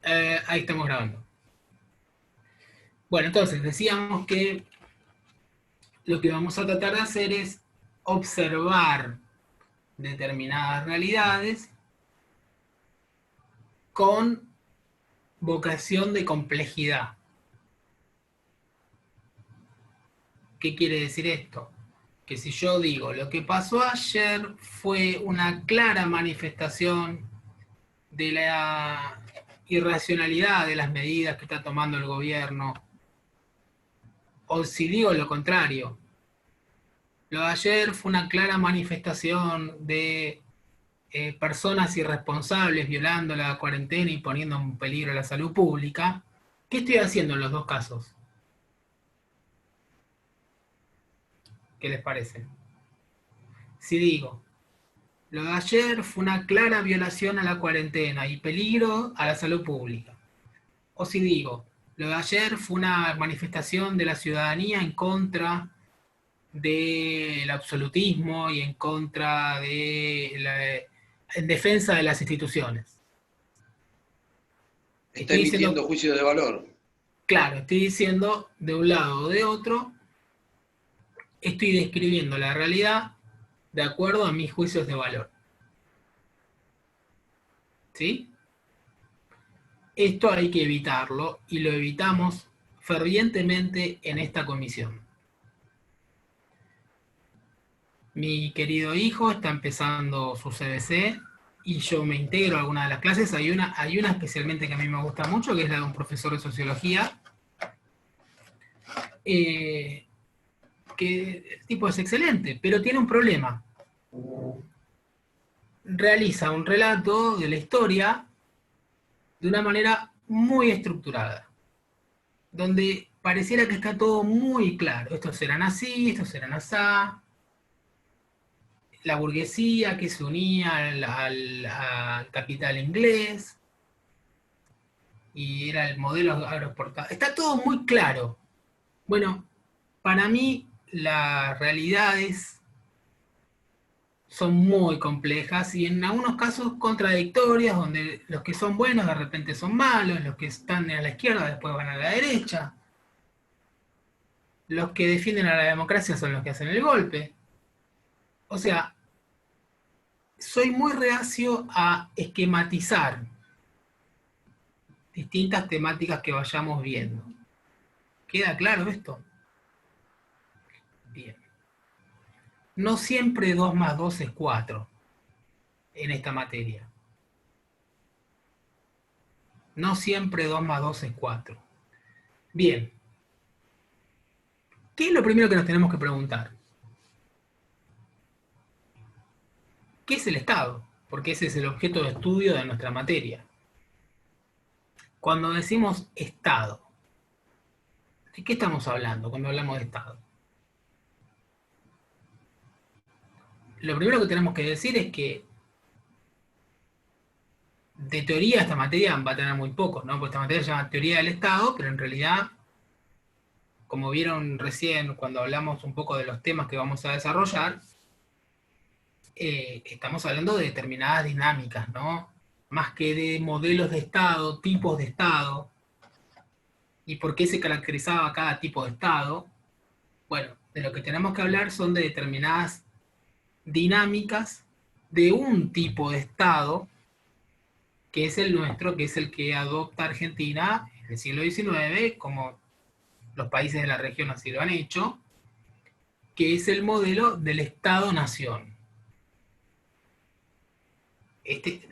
Ahí estamos grabando. Bueno, entonces decíamos que lo que vamos a tratar de hacer es observar determinadas realidades con vocación de complejidad. ¿Qué quiere decir esto? Que si yo digo lo que pasó ayer fue una clara manifestación de la irracionalidad de las medidas que está tomando el gobierno, o si digo lo contrario, lo de ayer fue una clara manifestación de personas irresponsables violando la cuarentena y poniendo en peligro la salud pública, ¿qué estoy haciendo en los dos casos? ¿Qué les parece? Si digo, lo de ayer fue una clara violación a la cuarentena y peligro a la salud pública. O si digo, lo de ayer fue una manifestación de la ciudadanía en contra del absolutismo y en contra de en defensa de las instituciones. Está Estoy diciendo, emitiendo juicios de valor. claro, estoy diciendo de un lado o de otro, estoy describiendo la realidad de acuerdo a mis juicios de valor. ¿Sí? Esto hay que evitarlo y lo evitamos fervientemente en esta comisión. Mi querido hijo está empezando su CBC y yo me integro a alguna de las clases. Hay una especialmente que a mí me gusta mucho, que es la de un profesor de sociología, eh, que el tipo es excelente, pero tiene un problema. Realiza un relato de la historia de una manera muy estructurada, donde pareciera que está todo muy claro. Estos eran así, estos eran asá. La burguesía que se unía al capital inglés y era el modelo agroexportado. Está todo muy claro. Bueno, para mí las realidades son muy complejas y en algunos casos contradictorias, donde los que son buenos de repente son malos, los que están a la izquierda después van a la derecha, los que defienden a la democracia son los que hacen el golpe. O sea, soy muy reacio a esquematizar distintas temáticas que vayamos viendo. ¿Queda claro esto? Bien. No siempre 2 más 2 es 4 en esta materia. No siempre 2 más 2 es 4. Bien. ¿Qué es lo primero que nos tenemos que preguntar? ¿Qué es el Estado? Porque ese es el objeto de estudio de nuestra materia. Cuando decimos Estado, ¿de qué estamos hablando cuando hablamos de Estado? Lo primero que tenemos que decir es que de teoría esta materia va a tener muy poco, ¿no? Porque esta materia se llama teoría del Estado, pero en realidad, como vieron recién cuando hablamos un poco de los temas que vamos a desarrollar, estamos hablando de determinadas dinámicas, ¿no? Más que de modelos de Estado, tipos de Estado, y por qué se caracterizaba cada tipo de Estado. Bueno, de lo que tenemos que hablar son de determinadas dinámicas de un tipo de Estado, que es el nuestro, que es el que adopta Argentina en el siglo XIX, como los países de la región así lo han hecho, que es el modelo del Estado-Nación.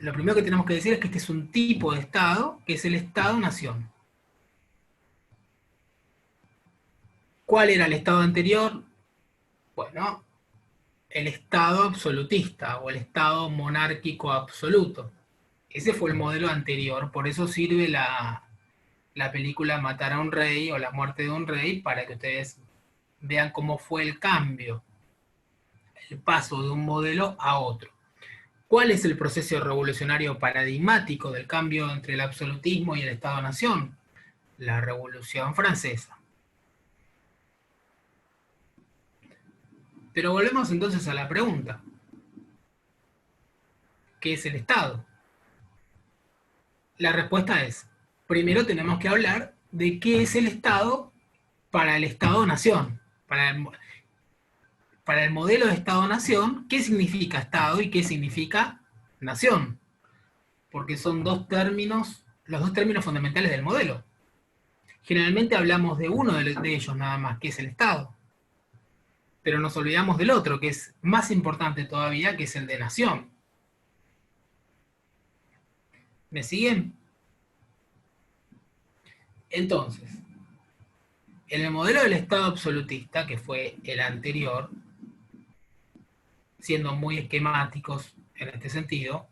Lo primero que tenemos que decir es que este es un tipo de Estado, que es el Estado-Nación. ¿Cuál era el Estado anterior? Bueno, el Estado absolutista o el Estado monárquico absoluto. Ese fue el modelo anterior, por eso sirve la película Matar a un rey o La muerte de un rey, para que ustedes vean cómo fue el cambio, el paso de un modelo a otro. ¿Cuál es el proceso revolucionario paradigmático del cambio entre el absolutismo y el Estado-Nación? La Revolución Francesa. Pero volvemos entonces a la pregunta. ¿Qué es el Estado? La respuesta es primero tenemos que hablar de qué es el Estado para el Estado-Nación. Para el modelo de Estado-Nación, ¿qué significa Estado y qué significa Nación? Porque son los dos términos fundamentales del modelo. Generalmente hablamos de uno de ellos nada más, que es el Estado. Pero nos olvidamos del otro, que es más importante todavía, que es el de nación. ¿Me siguen? Entonces, en el modelo del Estado absolutista, que fue el anterior, siendo muy esquemáticos en este sentido,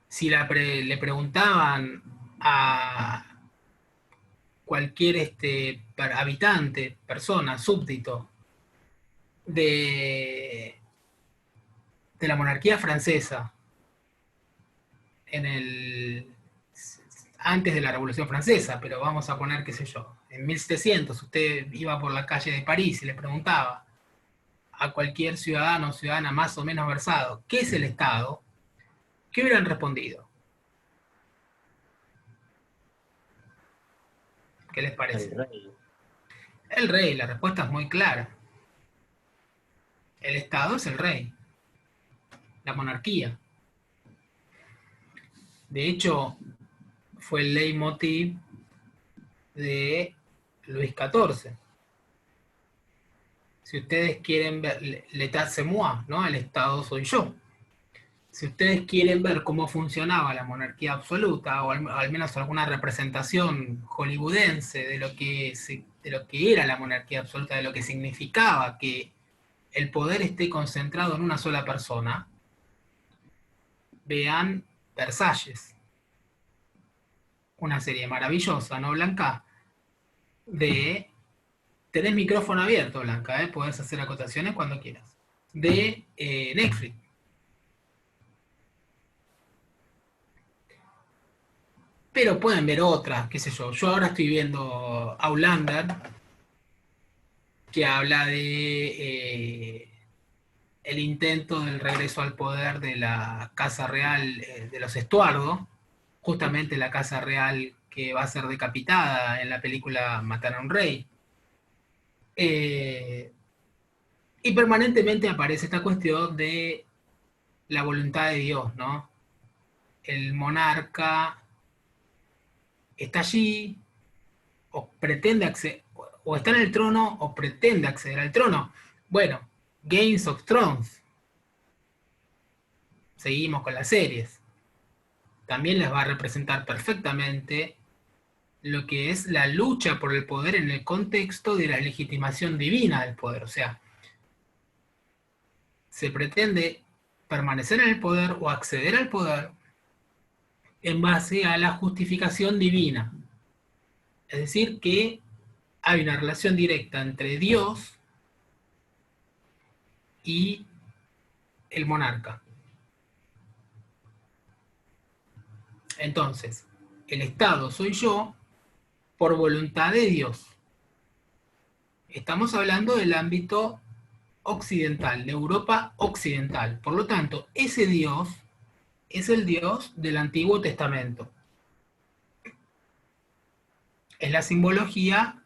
si le preguntaban a cualquier habitante, persona, súbdito de, de la monarquía francesa antes de la Revolución Francesa, pero vamos a poner, qué sé yo, en 1700 usted iba por la calle de París y le preguntaba a cualquier ciudadano o ciudadana más o menos versado, ¿qué es el Estado? ¿Qué hubieran respondido? ¿Qué les El parece? rey. El rey, la respuesta es muy clara. El Estado es el rey, la monarquía. De hecho, fue el leitmotiv de Luis XIV. Si ustedes quieren ver, l'état c'est moi, ¿no? El Estado soy yo. Si ustedes quieren ver cómo funcionaba la monarquía absoluta, o al menos alguna representación hollywoodense de lo que era la monarquía absoluta, de lo que significaba que el poder esté concentrado en una sola persona, vean Versalles, una serie maravillosa, ¿no, Blanca? De... Tenés micrófono abierto, Blanca, ¿eh? Podés hacer acotaciones cuando quieras. De Netflix. Pero pueden ver otras, qué sé yo. Yo ahora estoy viendo Outlander, que habla de el intento del regreso al poder de la Casa Real de los Estuardo, justamente la Casa Real que va a ser decapitada en la película Matar a un Rey. Eh, y permanentemente aparece esta cuestión de la voluntad de Dios, ¿no? El monarca está allí, o pretende acceder, o está en el trono, o pretende acceder al trono. Bueno, Games of Thrones, seguimos con las series, también les va a representar perfectamente lo que es la lucha por el poder en el contexto de la legitimación divina del poder. O sea, se pretende permanecer en el poder o acceder al poder en base a la justificación divina. Es decir, que hay una relación directa entre Dios y el monarca. Entonces, el Estado soy yo por voluntad de Dios. Estamos hablando del ámbito occidental, de Europa occidental. Por lo tanto, ese Dios es el Dios del Antiguo Testamento. Es la simbología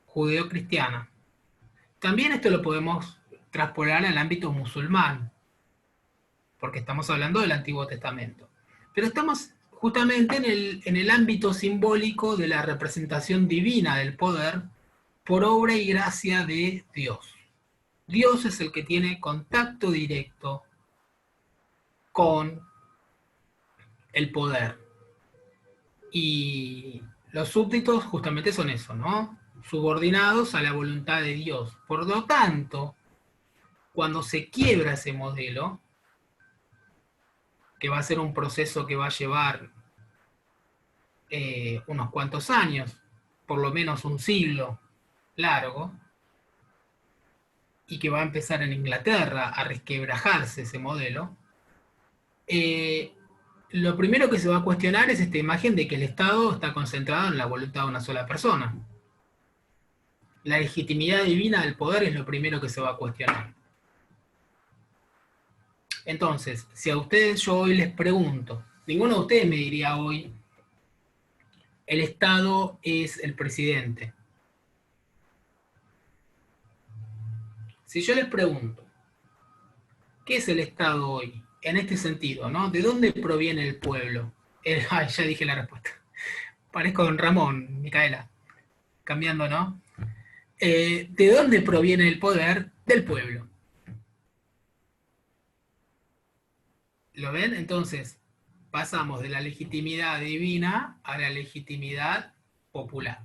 judeo-cristiana. También esto lo podemos traspolar al ámbito musulmán, porque estamos hablando del Antiguo Testamento. Pero estamos justamente en el ámbito simbólico de la representación divina del poder por obra y gracia de Dios. Dios es el que tiene contacto directo con el poder. Y los súbditos justamente son eso, ¿no? Subordinados a la voluntad de Dios. Por lo tanto, cuando se quiebra ese modelo, que va a ser un proceso que va a llevar unos cuantos años, por lo menos un siglo largo, y que va a empezar en Inglaterra a resquebrajarse ese modelo, lo primero que se va a cuestionar es esta imagen de que el Estado está concentrado en la voluntad de una sola persona. La legitimidad divina del poder es lo primero que se va a cuestionar. Entonces, si a ustedes yo hoy les pregunto, ninguno de ustedes me diría hoy, El Estado es el presidente. Si yo les pregunto, ¿qué es el Estado hoy? En este sentido, ¿no? ¿De dónde proviene el pueblo? Ay, ya dije la respuesta. Parezco don Ramón, Micaela. Cambiando, ¿no? ¿De dónde proviene el poder? Del pueblo. ¿Lo ven? Entonces, pasamos de la legitimidad divina a la legitimidad popular.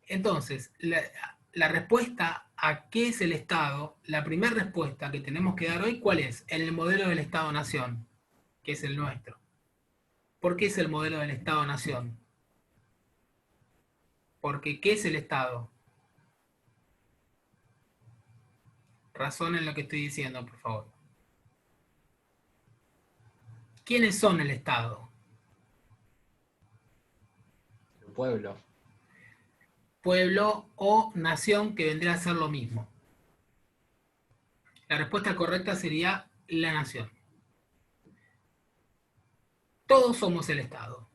Entonces, la respuesta a qué es el Estado, la primera respuesta que tenemos que dar hoy, ¿cuál es? En el modelo del Estado-Nación, que es el nuestro. ¿Por qué es el modelo del Estado-Nación? Porque ¿qué es el Estado? Razonen lo que estoy diciendo, por favor. ¿Quiénes son el Estado? El pueblo. Pueblo o nación, que vendría a ser lo mismo. La respuesta correcta sería la nación. Todos somos el Estado.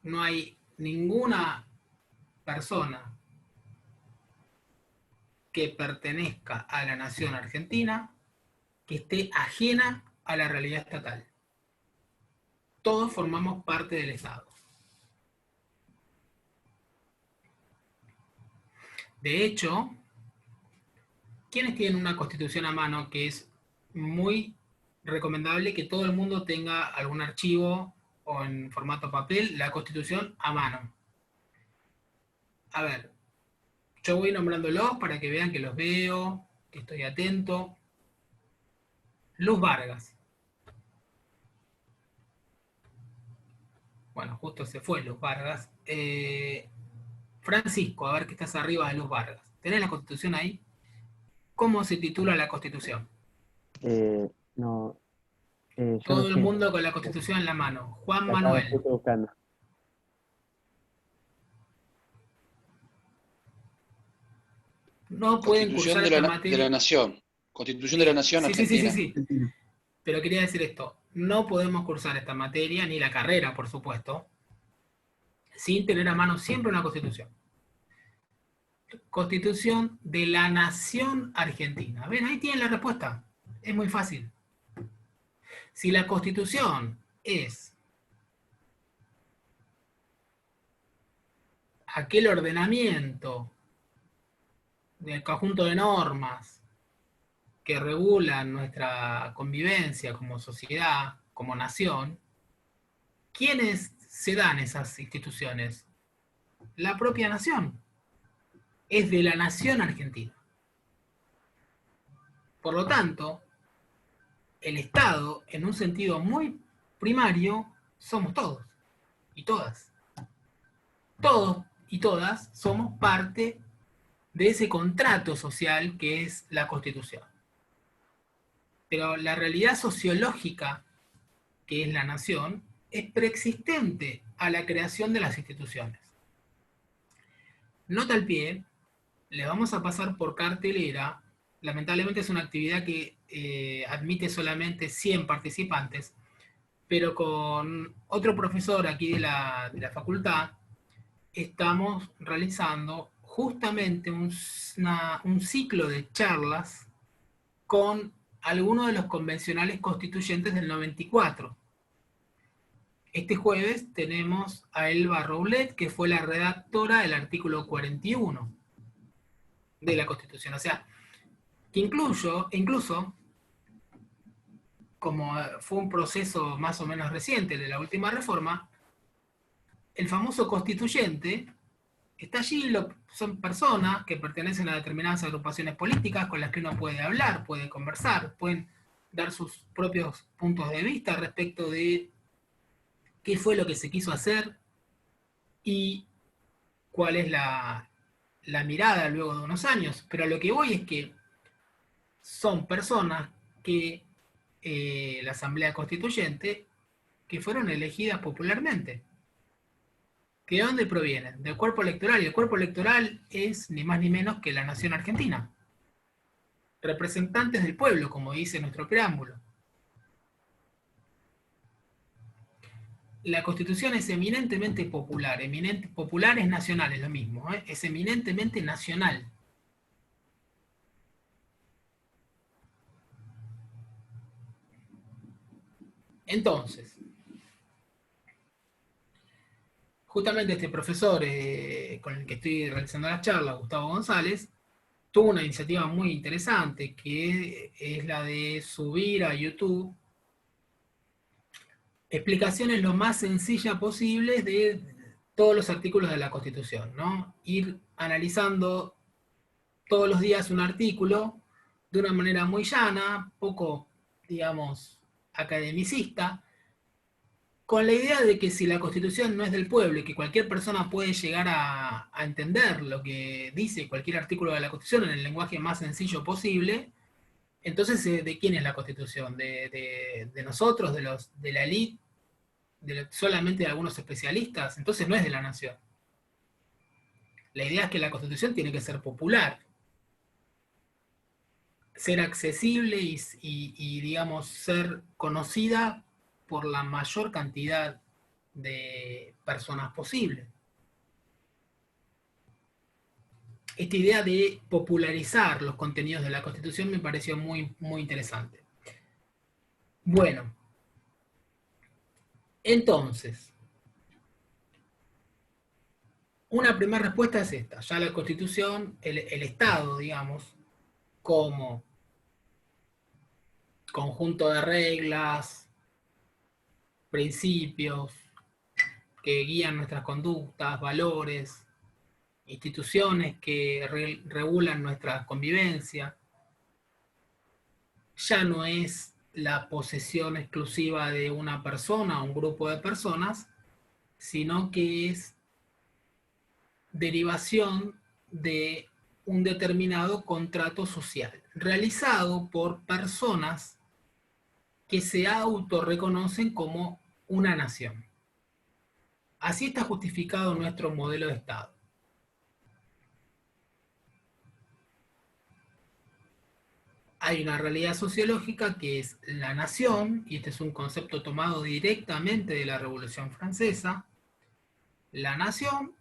No hay ninguna persona que pertenezca a la nación argentina que esté ajena a la realidad estatal. Todos formamos parte del Estado. De hecho, ¿quiénes tienen una constitución a mano que es muy recomendable que todo el mundo tenga algún archivo o en formato papel, la constitución a mano? A ver, yo voy nombrándolos para que vean que los veo, que estoy atento. Luz Vargas. Bueno, justo se fue Luz Vargas. Francisco, a ver que estás arriba de Luz Vargas. ¿Tenés la constitución ahí? ¿Cómo se titula la constitución? No, yo no Todo el sé. mundo con la constitución en la mano. Juan La estaba Manuel. justo buscando. No pueden Constitución cursar de esta de la materia. Nación. Constitución de la Nación Sí, sí, sí, sí, Argentina. sí. Pero quería decir esto. No podemos cursar esta materia, ni la carrera, por supuesto, sin tener a mano siempre una constitución. Constitución de la Nación Argentina. ¿Ven? Ahí tienen la respuesta. Es muy fácil. Si la Constitución es aquel ordenamiento del conjunto de normas que regulan nuestra convivencia como sociedad, como nación, ¿quiénes se dan esas instituciones? La propia nación. Es de la nación argentina. Por lo tanto, el Estado, en un sentido muy primario, somos todos y todas. Todos y todas somos parte de ese contrato social que es la Constitución. Pero la realidad sociológica, que es la nación, es preexistente a la creación de las instituciones. Nota al pie, les vamos a pasar por cartelera. Lamentablemente es una actividad que admite solamente 100 participantes, pero con otro profesor aquí de la facultad estamos realizando justamente un ciclo de charlas con algunos de los convencionales constituyentes del 94. Este jueves tenemos a Elba Roulette, que fue la redactora del artículo 41 de la Constitución. O sea, que incluso, como fue un proceso más o menos reciente de la última reforma, el famoso constituyente está allí, son personas que pertenecen a determinadas agrupaciones políticas con las que uno puede hablar, puede conversar, pueden dar sus propios puntos de vista respecto de qué fue lo que se quiso hacer y cuál es la mirada luego de unos años. Pero a lo que voy es que son personas que la Asamblea Constituyente que fueron elegidas popularmente. ¿Que de dónde provienen? Del cuerpo electoral. Y el cuerpo electoral es ni más ni menos que la nación argentina. Representantes del pueblo, como dice nuestro preámbulo. la Constitución es eminentemente popular. Popular es nacional, es lo mismo, ¿eh? Es eminentemente nacional. Entonces, justamente este profesor con el que estoy realizando la charla, Gustavo González, tuvo una iniciativa muy interesante que es la de subir a YouTube explicaciones lo más sencillas posibles de todos los artículos de la Constitución, ¿no? Ir analizando todos los días un artículo de una manera muy llana, poco, digamos, academicista, con la idea de que si la Constitución no es del pueblo y que cualquier persona puede llegar a entender lo que dice cualquier artículo de la Constitución en el lenguaje más sencillo posible, entonces ¿de quién es la Constitución? ¿De nosotros, de la élite, solamente de algunos especialistas? Entonces no es de la nación. La idea es que la Constitución tiene que ser popular, ser accesible y digamos, ser conocida por la mayor cantidad de personas posible. Esta idea de popularizar los contenidos de la Constitución me pareció muy, muy interesante. Bueno, entonces, una primera respuesta es esta. Ya la Constitución, el Estado, digamos, como conjunto de reglas, principios que guían nuestras conductas, valores, instituciones que regulan nuestra convivencia, ya no es la posesión exclusiva de una persona o un grupo de personas, sino que es derivación de un determinado contrato social, realizado por personas que se autorreconocen como una nación. Así está justificado nuestro modelo de Estado. Hay una realidad sociológica que es la nación, y este es un concepto tomado directamente de la Revolución Francesa, la nación,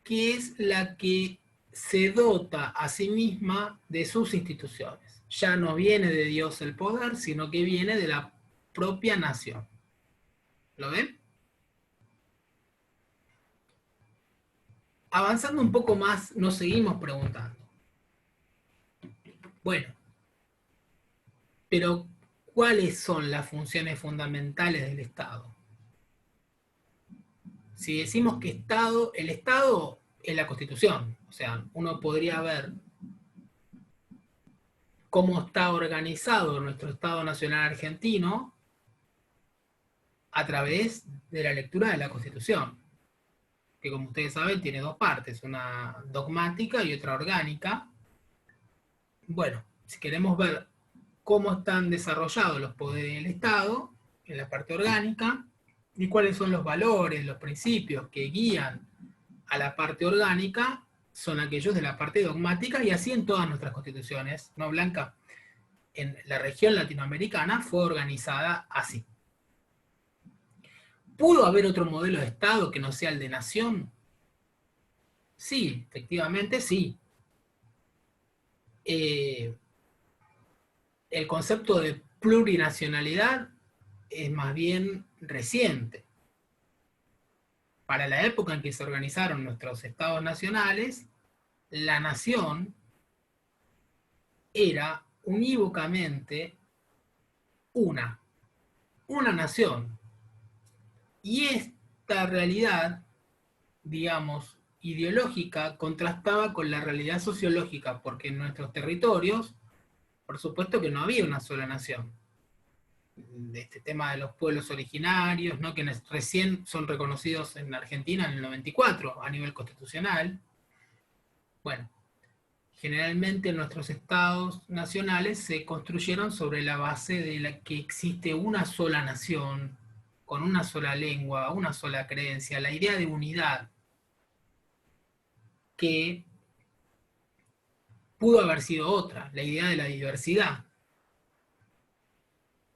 que es la que se dota a sí misma de sus instituciones. Ya no viene de Dios el poder, sino que viene de la propia nación. ¿Lo ven? Avanzando un poco más, nos seguimos preguntando. Bueno, pero ¿cuáles son las funciones fundamentales del Estado? Si decimos que Estado, el Estado es la Constitución, o sea, uno podría ver cómo está organizado nuestro Estado Nacional Argentino a través de la lectura de la Constitución, que como ustedes saben tiene dos partes, una dogmática y otra orgánica. Bueno, si queremos ver cómo están desarrollados los poderes del Estado en la parte orgánica y cuáles son los valores, los principios que guían a la parte orgánica, son aquellos de la parte dogmática, y así en todas nuestras constituciones, ¿no, Blanca? En la región latinoamericana fue organizada así. ¿Pudo haber otro modelo de Estado que no sea el de nación? Sí, efectivamente sí. El concepto de plurinacionalidad es más bien reciente. Para la época en que se organizaron nuestros estados nacionales, la nación era unívocamente una nación. Y esta realidad, digamos, ideológica, contrastaba con la realidad sociológica, porque en nuestros territorios, por supuesto que no había una sola nación. De este tema de los pueblos originarios, ¿no? Que recién son reconocidos en Argentina en el 94 a nivel constitucional. Bueno, generalmente nuestros estados nacionales se construyeron sobre la base de la que existe una sola nación, con una sola lengua, una sola creencia, la idea de unidad, que pudo haber sido otra, la idea de la diversidad.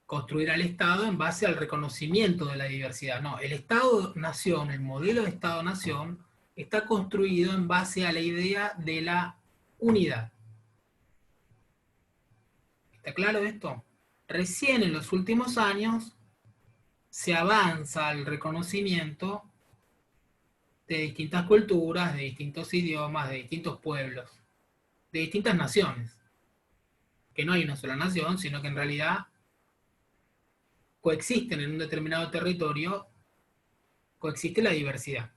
construir al Estado en base al reconocimiento de la diversidad. No, el Estado-Nación, el modelo de Estado-Nación, está construido en base a la idea de la unidad. ¿Está claro esto? Recién en los últimos años se avanza al reconocimiento de distintas culturas, de distintos idiomas, de distintos pueblos, de distintas naciones. Que no hay una sola nación, sino que en realidad coexisten en un determinado territorio, coexiste la diversidad.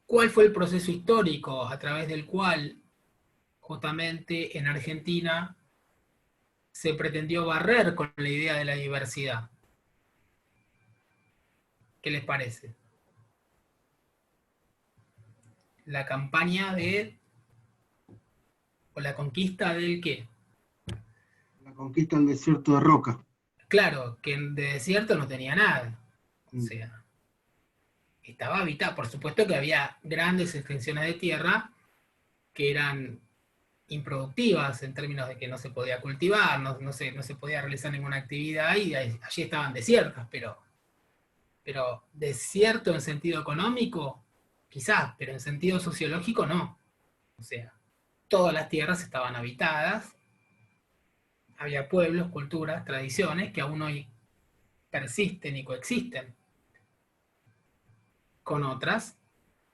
¿Cuál fue el proceso histórico a través del cual justamente en Argentina se pretendió barrer con la idea de la diversidad? ¿Qué les parece? La campaña o la conquista del qué. La conquista del desierto de Roca. Claro, que de desierto no tenía nada. O sea, estaba habitado. Por supuesto que había grandes extensiones de tierra que eran improductivas en términos de que no se podía cultivar, no se podía realizar ninguna actividad y allí estaban desiertas, pero desierto en sentido económico, quizás, pero en sentido sociológico no. O sea, todas las tierras estaban habitadas, había pueblos, culturas, tradiciones que aún hoy persisten y coexisten con otras,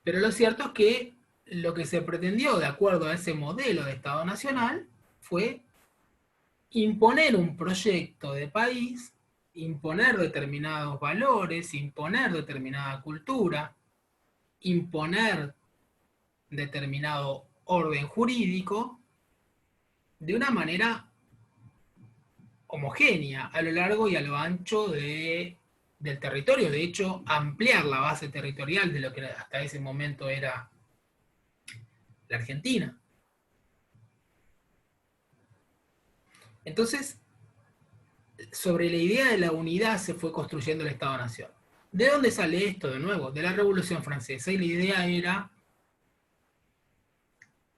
pero lo cierto es que lo que se pretendió, de acuerdo a ese modelo de Estado Nacional, fue imponer un proyecto de país, imponer determinados valores, imponer determinada cultura, imponer determinado orden jurídico de una manera homogénea a lo largo y a lo ancho del territorio. De hecho, ampliar la base territorial de lo que hasta ese momento era la Argentina. Entonces, sobre la idea de la unidad se fue construyendo el Estado-Nación. ¿De dónde sale esto de nuevo? De la Revolución Francesa. Y la idea era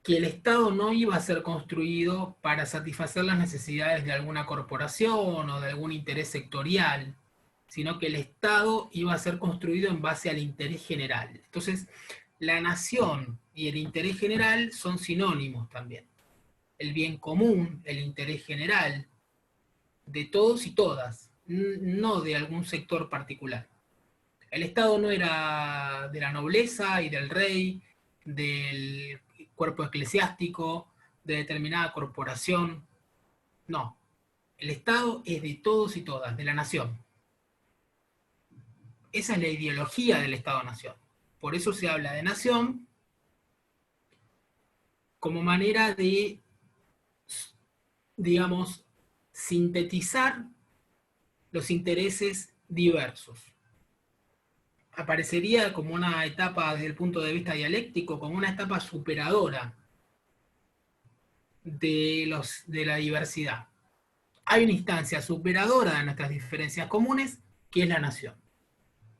que el Estado no iba a ser construido para satisfacer las necesidades de alguna corporación o de algún interés sectorial, sino que el Estado iba a ser construido en base al interés general. Entonces, la nación y el interés general son sinónimos también. El bien común, el interés general, de todos y todas, no de algún sector particular. El Estado no era de la nobleza y del rey, del cuerpo eclesiástico, de determinada corporación. No. El Estado es de todos y todas, de la nación. Esa es la ideología del Estado-Nación. Por eso se habla de nación como manera de, digamos, sintetizar los intereses diversos. Aparecería como una etapa desde el punto de vista dialéctico, como una etapa superadora de la diversidad. Hay una instancia superadora de nuestras diferencias comunes, que es la nación.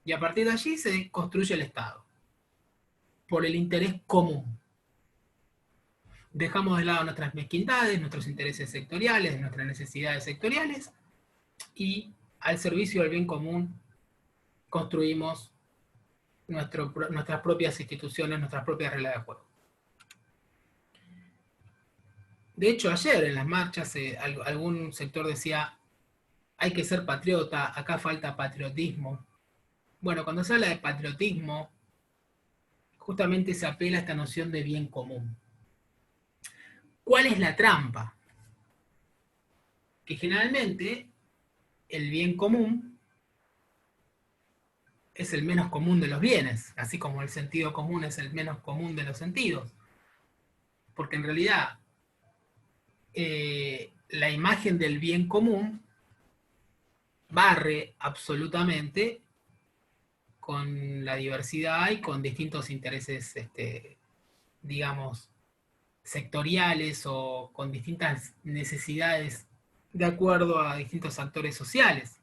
Y a partir de allí se construye el Estado, por el interés común. Dejamos de lado nuestras mezquindades, nuestros intereses sectoriales, nuestras necesidades sectoriales, y al servicio del bien común construimos nuestras propias instituciones, nuestras propias reglas de juego. De hecho, ayer en las marchas algún sector decía, hay que ser patriota, acá falta patriotismo. Bueno, cuando se habla de patriotismo, justamente se apela a esta noción de bien común. ¿Cuál es la trampa? Que generalmente el bien común es el menos común de los bienes, así como el sentido común es el menos común de los sentidos. Porque en realidad la imagen del bien común barre absolutamente con la diversidad y con distintos intereses, digamos, sectoriales o con distintas necesidades de acuerdo a distintos actores sociales.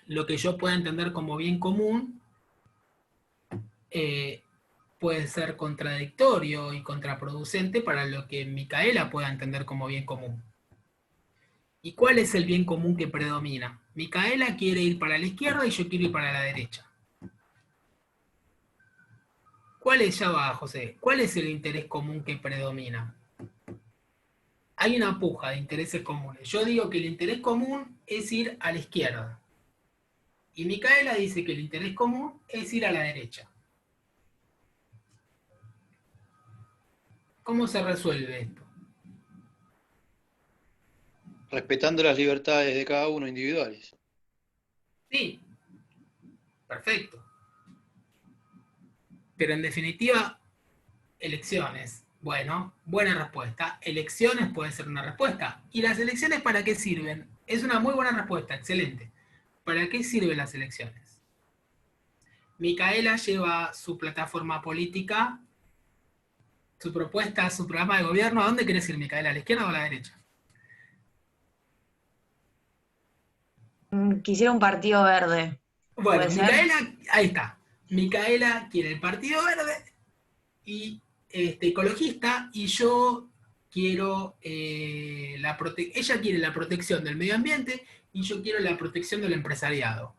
Lo que yo pueda entender como bien común puede ser contradictorio y contraproducente para lo que Micaela pueda entender como bien común. ¿Y cuál es el bien común que predomina? Micaela quiere ir para la izquierda y yo quiero ir para la derecha. Ya va, José, ¿cuál es el interés común que predomina? Hay una puja de intereses comunes. Yo digo que el interés común es ir a la izquierda. Y Micaela dice que el interés común es ir a la derecha. ¿Cómo se resuelve esto? Respetando las libertades de cada uno individuales. Sí, perfecto. Pero en definitiva, elecciones. Bueno, buena respuesta. Elecciones puede ser una respuesta. ¿Y las elecciones para qué sirven? Es una muy buena respuesta, excelente. ¿Para qué sirven las elecciones? Micaela lleva su plataforma política, su propuesta, su programa de gobierno. ¿A dónde querés ir, Micaela? ¿A la izquierda o a la derecha? Quisiera un partido verde. Bueno, ¿Puede ser? Micaela, ahí está. Micaela quiere el Partido Verde y ecologista, y yo quiero ella quiere la protección del medio ambiente y yo quiero la protección del empresariado.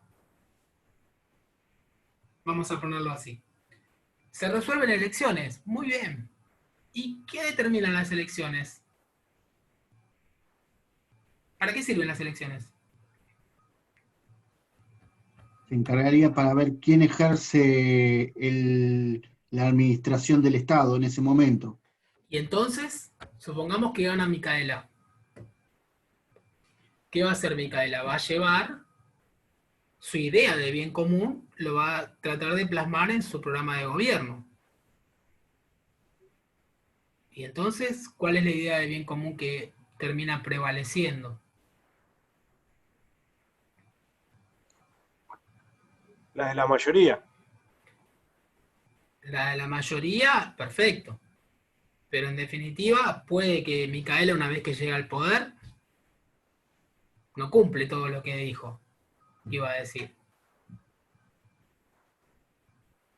Vamos a ponerlo así. Se resuelven elecciones, muy bien. ¿Y qué determinan las elecciones? ¿Para qué sirven las elecciones? Se encargaría para ver quién ejerce la administración del Estado en ese momento. Y entonces, supongamos que gana Micaela. ¿Qué va a hacer Micaela? Va a llevar su idea de bien común, lo va a tratar de plasmar en su programa de gobierno. Y entonces, ¿cuál es la idea de bien común que termina prevaleciendo? La de la mayoría. La de la mayoría, perfecto. Pero en definitiva, puede que Micaela, una vez que llega al poder, no cumple todo lo que dijo que iba a decir.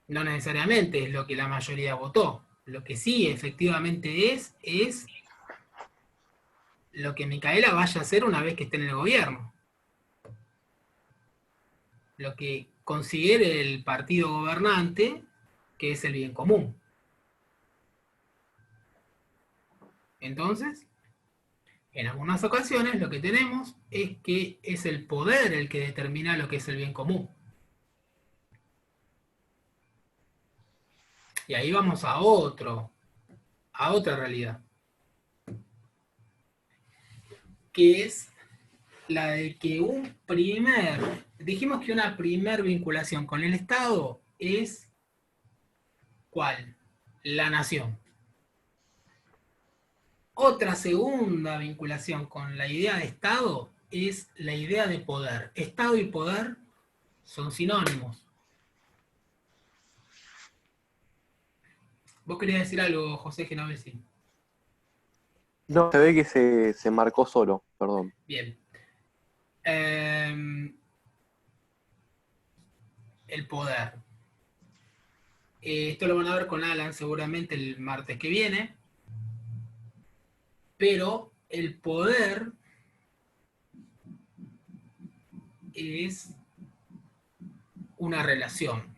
No necesariamente es lo que la mayoría votó. Lo que sí efectivamente es lo que Micaela vaya a hacer una vez que esté en el gobierno. Lo que considere el partido gobernante, que es el bien común. Entonces, en algunas ocasiones lo que tenemos es que es el poder el que determina lo que es el bien común. Y ahí vamos a otra realidad, que es la de que dijimos que una primer vinculación con el Estado es, ¿cuál? La nación. Otra segunda vinculación con la idea de Estado es la idea de poder. Estado y poder son sinónimos. ¿Vos querías decir algo, José Genovesi? No, se ve que se marcó solo, perdón. Bien. El poder. Esto lo van a ver con Alan seguramente el martes que viene. Pero el poder es una relación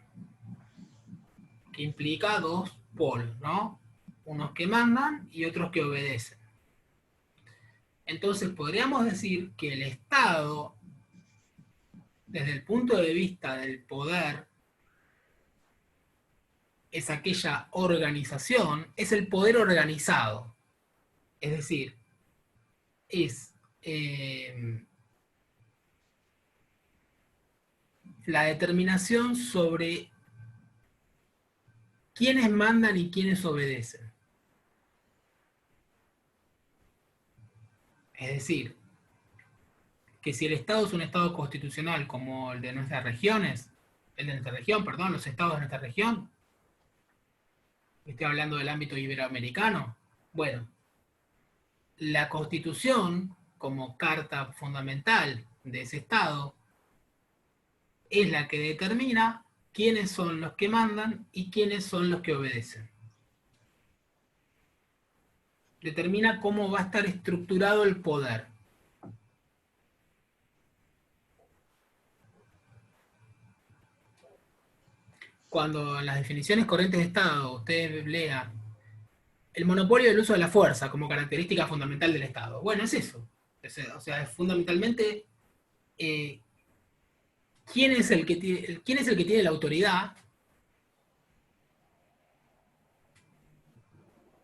que implica dos polos, ¿no? Unos que mandan y otros que obedecen. Entonces podríamos decir que el Estado, desde el punto de vista del poder, es aquella organización, es el poder organizado. Es decir, es la determinación sobre quiénes mandan y quiénes obedecen. Es decir, que si el Estado es un Estado constitucional como el de nuestras regiones, los estados de nuestra región, estoy hablando del ámbito iberoamericano, bueno, la Constitución, como carta fundamental de ese Estado, es la que determina quiénes son los que mandan y quiénes son los que obedecen. Determina cómo va a estar estructurado el poder. cuando en las definiciones corrientes de Estado ustedes lean el monopolio del uso de la fuerza como característica fundamental del Estado. Bueno, es eso. O sea, es fundamentalmente quién es el que tiene la autoridad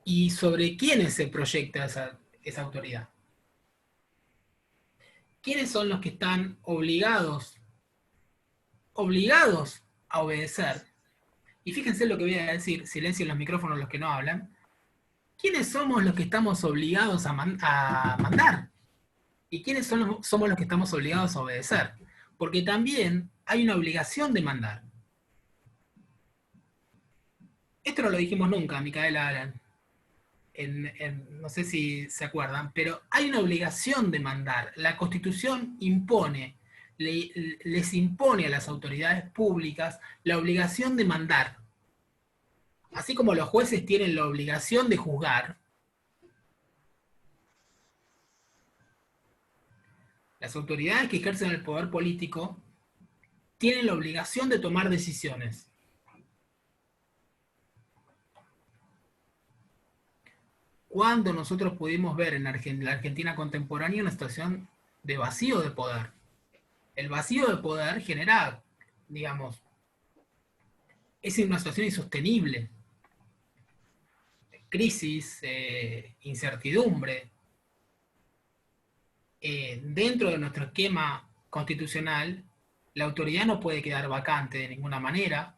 y sobre quiénes se proyecta esa autoridad. ¿Quiénes son los que están obligados a obedecer? Y fíjense lo que voy a decir, silencien los micrófonos los que no hablan. ¿Quiénes somos los que estamos obligados a mandar? ¿Y quiénes somos los que estamos obligados a obedecer? Porque también hay una obligación de mandar. Esto no lo dijimos nunca, Micaela Alan. No sé si se acuerdan, pero hay una obligación de mandar. La Constitución les impone a las autoridades públicas la obligación de mandar. Así como los jueces tienen la obligación de juzgar, las autoridades que ejercen el poder político tienen la obligación de tomar decisiones. Cuando nosotros pudimos ver en la Argentina contemporánea una situación de vacío de poder. El vacío de poder genera, digamos, es una situación insostenible. Crisis, incertidumbre. Dentro de nuestro esquema constitucional, la autoridad no puede quedar vacante de ninguna manera.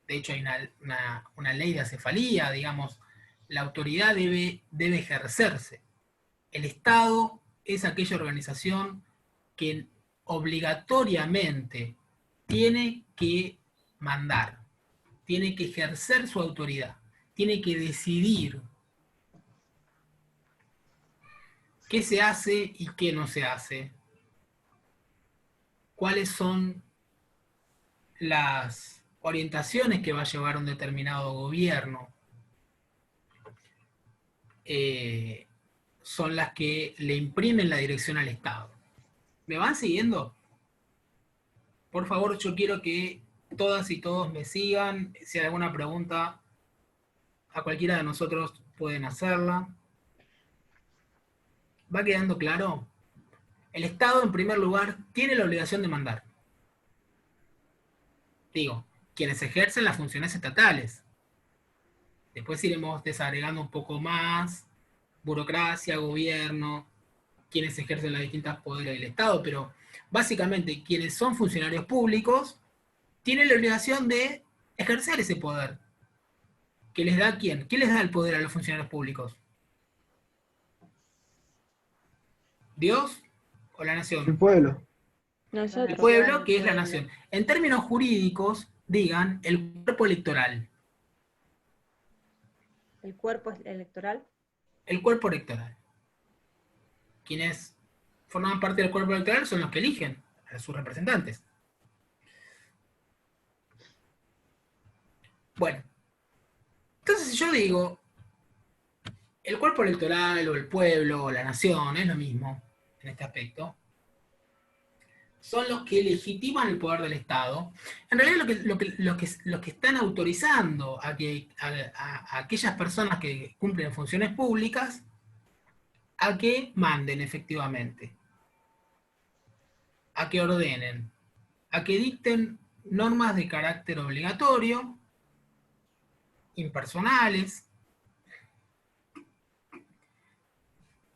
De hecho, hay una ley de acefalía, digamos, la autoridad debe ejercerse. El Estado es aquella organización que obligatoriamente tiene que mandar, tiene que ejercer su autoridad, tiene que decidir qué se hace y qué no se hace, cuáles son las orientaciones que va a llevar un determinado gobierno, son las que le imprimen la dirección al Estado. ¿Me van siguiendo? Por favor, yo quiero que todas y todos me sigan. Si hay alguna pregunta, a cualquiera de nosotros pueden hacerla. ¿Va quedando claro? El Estado, en primer lugar, tiene la obligación de mandar. Digo, quienes ejercen las funciones estatales. Después iremos desagregando un poco más, burocracia, gobierno, quienes ejercen los distintos poderes del Estado, pero básicamente quienes son funcionarios públicos tienen la obligación de ejercer ese poder. ¿Qué les da quién? ¿Quién les da el poder a los funcionarios públicos? ¿Dios o la nación? El pueblo. Nosotros. El pueblo, que es la nación. En términos jurídicos, digan el cuerpo electoral. ¿El cuerpo electoral? El cuerpo electoral. Quienes forman parte del cuerpo electoral son los que eligen a sus representantes. Bueno, entonces si yo digo, el cuerpo electoral o el pueblo o la nación, es lo mismo en este aspecto, son los que legitiman el poder del Estado. En realidad los que están autorizando a aquellas personas que cumplen funciones públicas a que manden efectivamente, a que ordenen, a que dicten normas de carácter obligatorio, impersonales,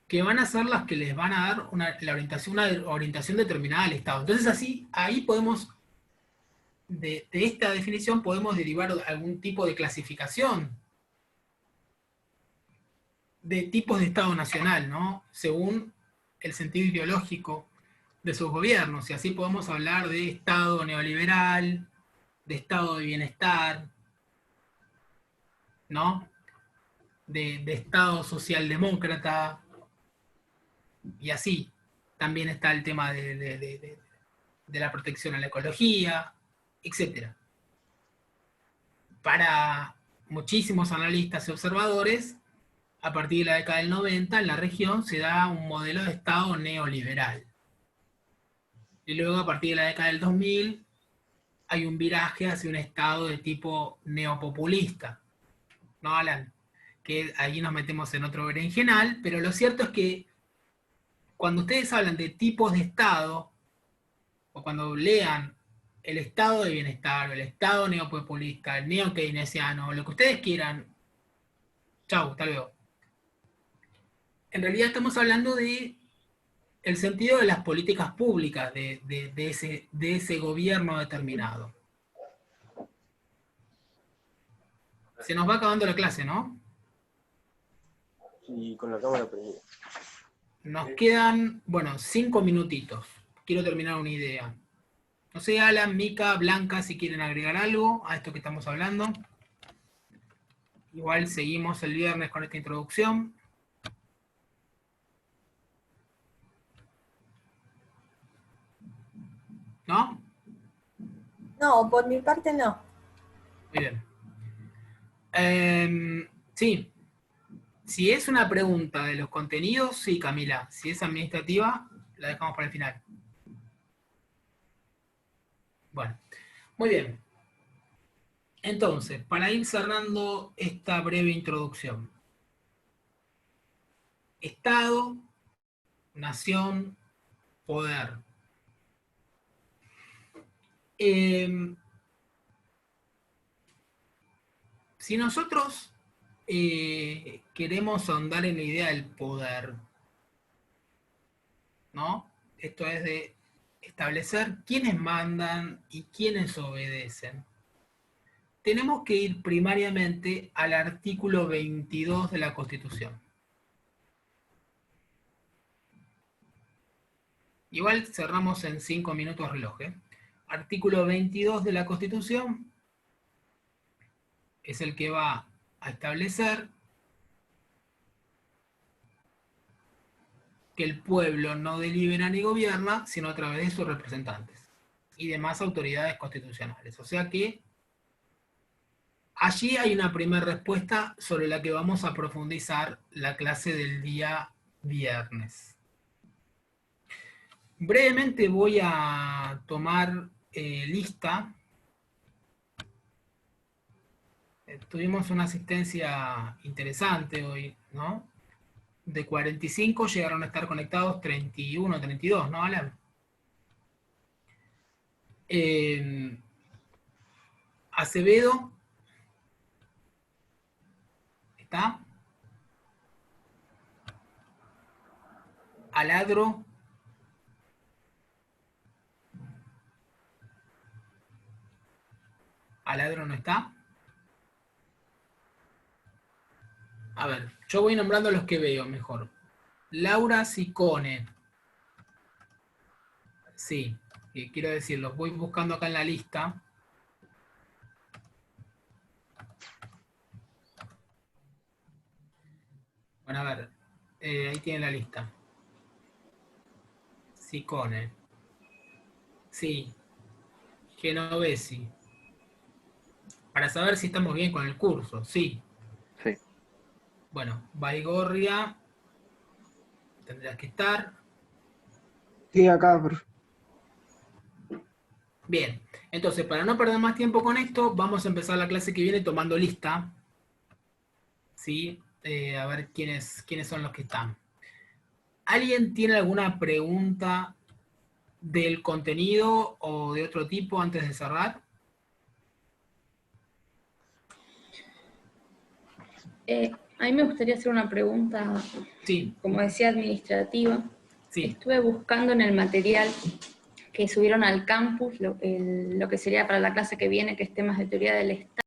que van a ser las que les van a dar una orientación determinada al Estado. Entonces ahí podemos, de esta definición podemos derivar algún tipo de clasificación de tipos de Estado nacional, ¿no? Según el sentido ideológico de sus gobiernos. Y así podemos hablar de Estado neoliberal, de Estado de bienestar, ¿no? De Estado socialdemócrata, y así. También está el tema de la protección a la ecología, etc. Para muchísimos analistas y observadores, a partir de la década del 90, en la región se da un modelo de Estado neoliberal. Y luego, a partir de la década del 2000, hay un viraje hacia un Estado de tipo neopopulista. ¿No, Alan? Que ahí nos metemos en otro berenjenal, pero lo cierto es que cuando ustedes hablan de tipos de Estado, o cuando lean el Estado de bienestar, o el Estado neopopulista, el neo-keynesiano, lo que ustedes quieran, chau, hasta luego. En realidad estamos hablando de el sentido de las políticas públicas de ese gobierno determinado. Se nos va acabando la clase, ¿no? Y con la cámara prendida. Nos quedan, bueno, 5 minutitos. Quiero terminar una idea. No sé, Alan, Mica, Blanca, si quieren agregar algo a esto que estamos hablando. Igual seguimos el viernes con esta introducción. ¿No? No, por mi parte no. Muy bien. Sí. Si es una pregunta de los contenidos, sí, Camila. Si es administrativa, la dejamos para el final. Bueno, muy bien. Entonces, para ir cerrando esta breve introducción. Estado, nación, poder. Si nosotros queremos ahondar en la idea del poder, ¿no? Esto es de establecer quiénes mandan y quiénes obedecen. Tenemos que ir primariamente al artículo 22 de la Constitución. Igual cerramos en 5 minutos reloj, ¿eh? Artículo 22 de la Constitución es el que va a establecer que el pueblo no delibera ni gobierna, sino a través de sus representantes y demás autoridades constitucionales. O sea que allí hay una primera respuesta sobre la que vamos a profundizar la clase del día viernes. Brevemente voy a tomar lista. Tuvimos una asistencia interesante hoy, ¿no? De 45 llegaron a estar conectados 31, 32, ¿no, Alan? Acevedo. ¿Está? Aladro. Aladro no está. A ver, yo voy nombrando los que veo mejor. Laura Sicone. Sí, quiero decir, los voy buscando acá en la lista. Bueno, a ver, ahí tienen la lista. Sicone. Sí. Genovesi. Para saber si estamos bien con el curso, sí. Sí. Bueno, Baigorria. Tendrás que estar. Sí, acá, profe. Bien, entonces para no perder más tiempo con esto, vamos a empezar la clase que viene tomando lista. ¿Sí? A ver quiénes son los que están. ¿Alguien tiene alguna pregunta del contenido o de otro tipo antes de cerrar? A mí me gustaría hacer una pregunta, Sí. como decía, administrativa. Sí. Estuve buscando en el material que subieron al campus lo que sería para la clase que viene, que es temas de teoría del Estado.